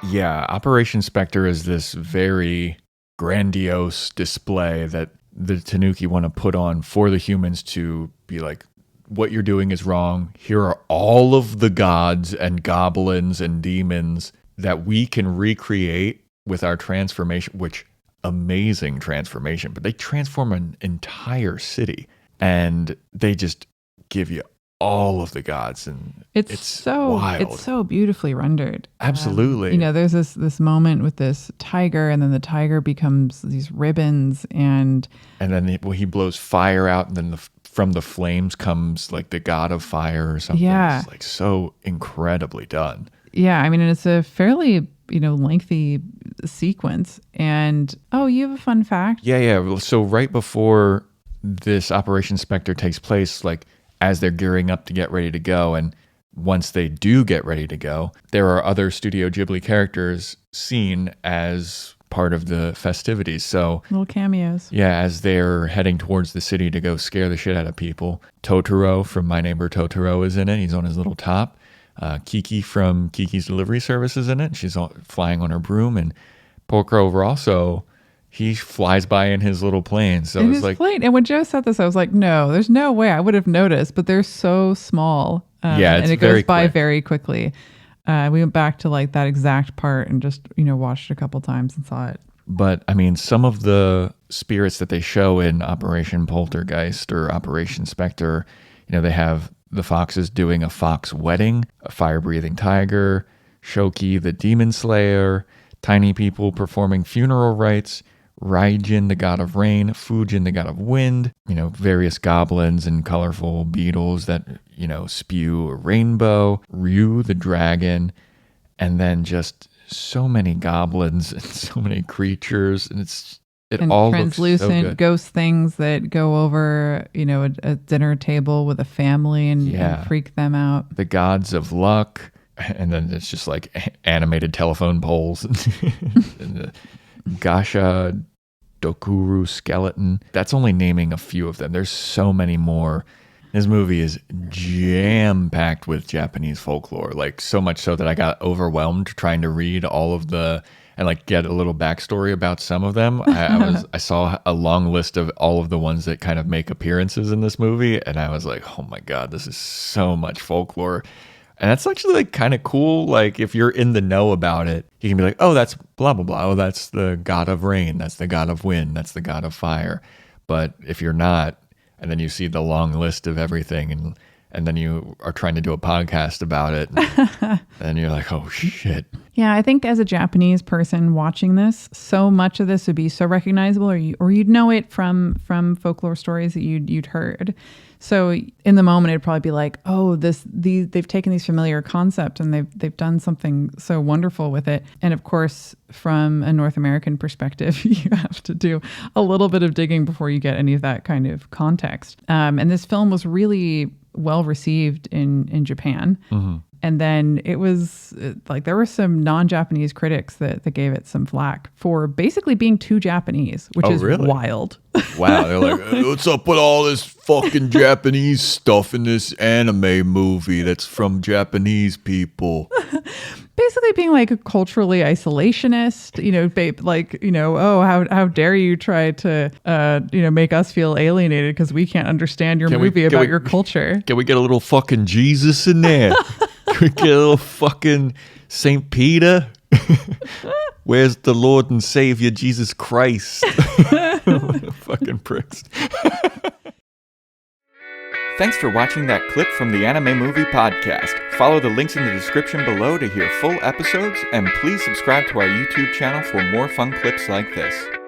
Yeah, Operation Spectre is this very grandiose display that the Tanuki want to put on for the humans to be like, what you're doing is wrong. Here are all of the gods and goblins and demons that we can recreate with our transformation, which amazing transformation, but they transform an entire city and they just give you all of the gods, and it's so wild. It's so beautifully rendered. Absolutely. There's this moment with this tiger, and then the tiger becomes these ribbons, and then he blows fire out, and then from the flames comes like the god of fire or something. Yeah. It's like so incredibly done. Yeah, I mean, it's a fairly lengthy sequence. And you have a fun fact. Yeah. So right before this Operation Spectre takes place, like as they're gearing up to get ready to go, and once they do get ready to go, there are other Studio Ghibli characters seen as part of the festivities. So little cameos. Yeah, as they're heading towards the city to go scare the shit out of people. Totoro from My Neighbor Totoro is in it. He's on his little top. Kiki from Kiki's Delivery Service is in it. She's flying on her broom. And Porco Rosso, he flies by in his little plane. So in it's his like plane. And when Joe said this, I was like, no, there's no way I would have noticed, but they're so small. It's and it goes by quick. very quickly. We went back to like that exact part and just, watched it a couple times and saw it. But I mean, some of the spirits that they show in Operation Poltergeist or Operation Spectre, they have the foxes doing a fox wedding, a fire-breathing tiger, Shoki the demon slayer, tiny people performing funeral rites, Raijin the god of rain, Fujin the god of wind, various goblins and colorful beetles that, spew a rainbow, Ryu the dragon, and then just so many goblins and so many creatures, and it all looks so translucent good. Ghost things that go over, a dinner table with a family and freak them out. The gods of luck, and then it's just like animated telephone poles and the Gasha Dokuru skeleton. That's only naming a few of them. There's so many more. This movie is jam-packed with Japanese folklore, like so much so that I got overwhelmed trying to read all of and like get a little backstory about some of them. I saw a long list of all of the ones that kind of make appearances in this movie, and I was like, oh my God, this is so much folklore. And that's actually like kind of cool. Like if you're in the know about it, you can be like, oh, that's blah, blah, blah. Oh, that's the god of rain. That's the god of wind. That's the god of fire. But if you're not, and then you see the long list of everything, and then you are trying to do a podcast about it, and you're like, oh shit. Yeah, I think as a Japanese person watching this, so much of this would be so recognizable, or you'd know it from folklore stories that you'd heard. So in the moment, it'd probably be like, oh, they've taken these familiar concepts and they've done something so wonderful with it. And of course, from a North American perspective, you have to do a little bit of digging before you get any of that kind of context. And this film was really well received in Japan. Mm-hmm. And then it was like there were some non-Japanese critics that gave it some flack for basically being too Japanese, which is really? wild. Wow. They're like, what's up with all this fucking Japanese stuff in this anime movie that's from Japanese people? Basically being like a culturally isolationist, how dare you try to, make us feel alienated because we can't understand your movie about your culture. Can we get a little fucking Jesus in there? Can we get a little fucking St. Peter? Where's the Lord and Savior Jesus Christ? Fucking pricks. Thanks for watching that clip from the Anime Movie Podcast. Follow the links in the description below to hear full episodes, and please subscribe to our YouTube channel for more fun clips like this.